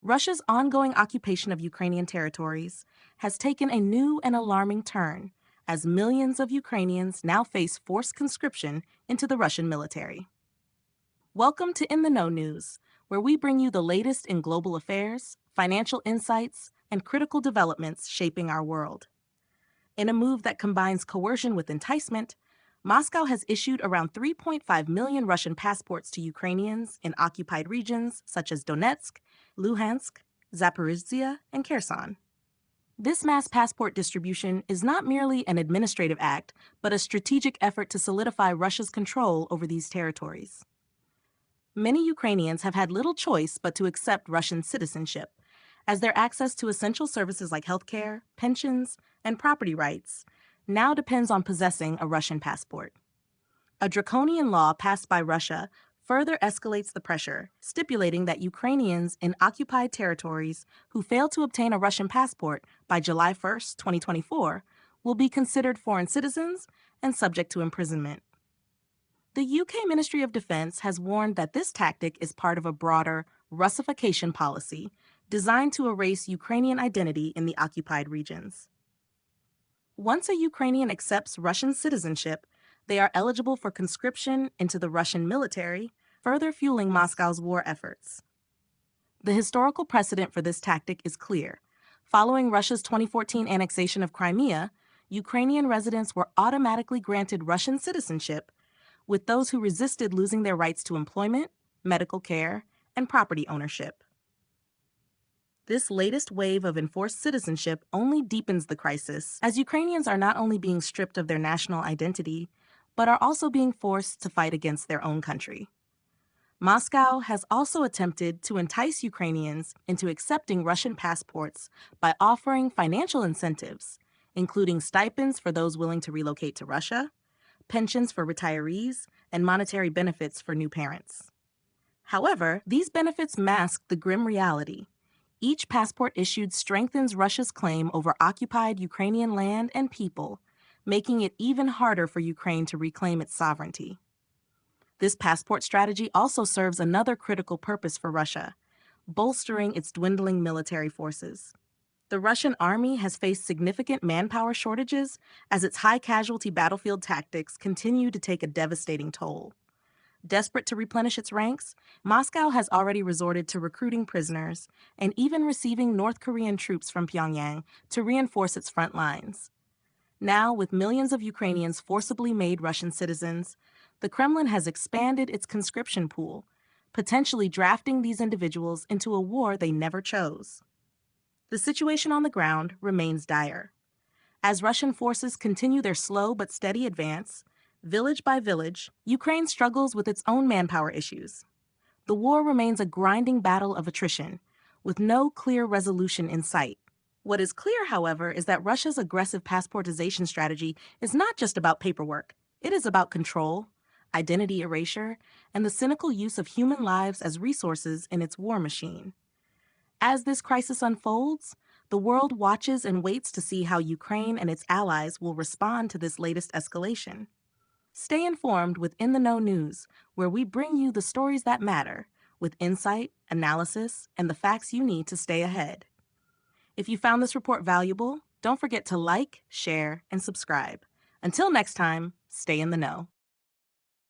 Russia's ongoing occupation of Ukrainian territories has taken a new and alarming turn as millions of Ukrainians now face forced conscription into the Russian military. Welcome to In the Know News, where we bring you the latest in global affairs, financial insights, and critical developments shaping our world. In a move that combines coercion with enticement, Moscow has issued around 3.5 million Russian passports to Ukrainians in occupied regions such as Donetsk, Luhansk, Zaporizhzhia, and Kherson. This mass passport distribution is not merely an administrative act, but a strategic effort to solidify Russia's control over these territories. Many Ukrainians have had little choice but to accept Russian citizenship, as their access to essential services like healthcare, pensions, and property rights now depends on possessing a Russian passport. A draconian law passed by Russia further escalates the pressure, stipulating that Ukrainians in occupied territories who fail to obtain a Russian passport by July 1, 2024, will be considered foreign citizens and subject to imprisonment. The UK Ministry of Defense has warned that this tactic is part of a broader Russification policy designed to erase Ukrainian identity in the occupied regions. Once a Ukrainian accepts Russian citizenship, they are eligible for conscription into the Russian military, further fueling Moscow's war efforts. The historical precedent for this tactic is clear. Following Russia's 2014 annexation of Crimea, Ukrainian residents were automatically granted Russian citizenship, with those who resisted losing their rights to employment, medical care, and property ownership. This latest wave of enforced citizenship only deepens the crisis, as Ukrainians are not only being stripped of their national identity, but are also being forced to fight against their own country. Moscow has also attempted to entice Ukrainians into accepting Russian passports by offering financial incentives, including stipends for those willing to relocate to Russia, pensions for retirees, and monetary benefits for new parents. However, these benefits mask the grim reality. Each passport issued strengthens Russia's claim over occupied Ukrainian land and people, making it even harder for Ukraine to reclaim its sovereignty. This passport strategy also serves another critical purpose for Russia, bolstering its dwindling military forces. The Russian army has faced significant manpower shortages as its high-casualty battlefield tactics continue to take a devastating toll. Desperate to replenish its ranks, Moscow has already resorted to recruiting prisoners and even receiving North Korean troops from Pyongyang to reinforce its front lines. Now, with millions of Ukrainians forcibly made Russian citizens, the Kremlin has expanded its conscription pool, potentially drafting these individuals into a war they never chose. The situation on the ground remains dire. As Russian forces continue their slow but steady advance, village by village, Ukraine struggles with its own manpower issues. The war remains a grinding battle of attrition, with no clear resolution in sight. What is clear, however, is that Russia's aggressive passportization strategy is not just about paperwork. It is about control, identity erasure, and the cynical use of human lives as resources in its war machine. As this crisis unfolds, the world watches and waits to see how Ukraine and its allies will respond to this latest escalation. Stay informed with In the Know News, where we bring you the stories that matter, with insight, analysis, and the facts you need to stay ahead. If you found this report valuable, don't forget to like, share, and subscribe. Until next time, stay in the know.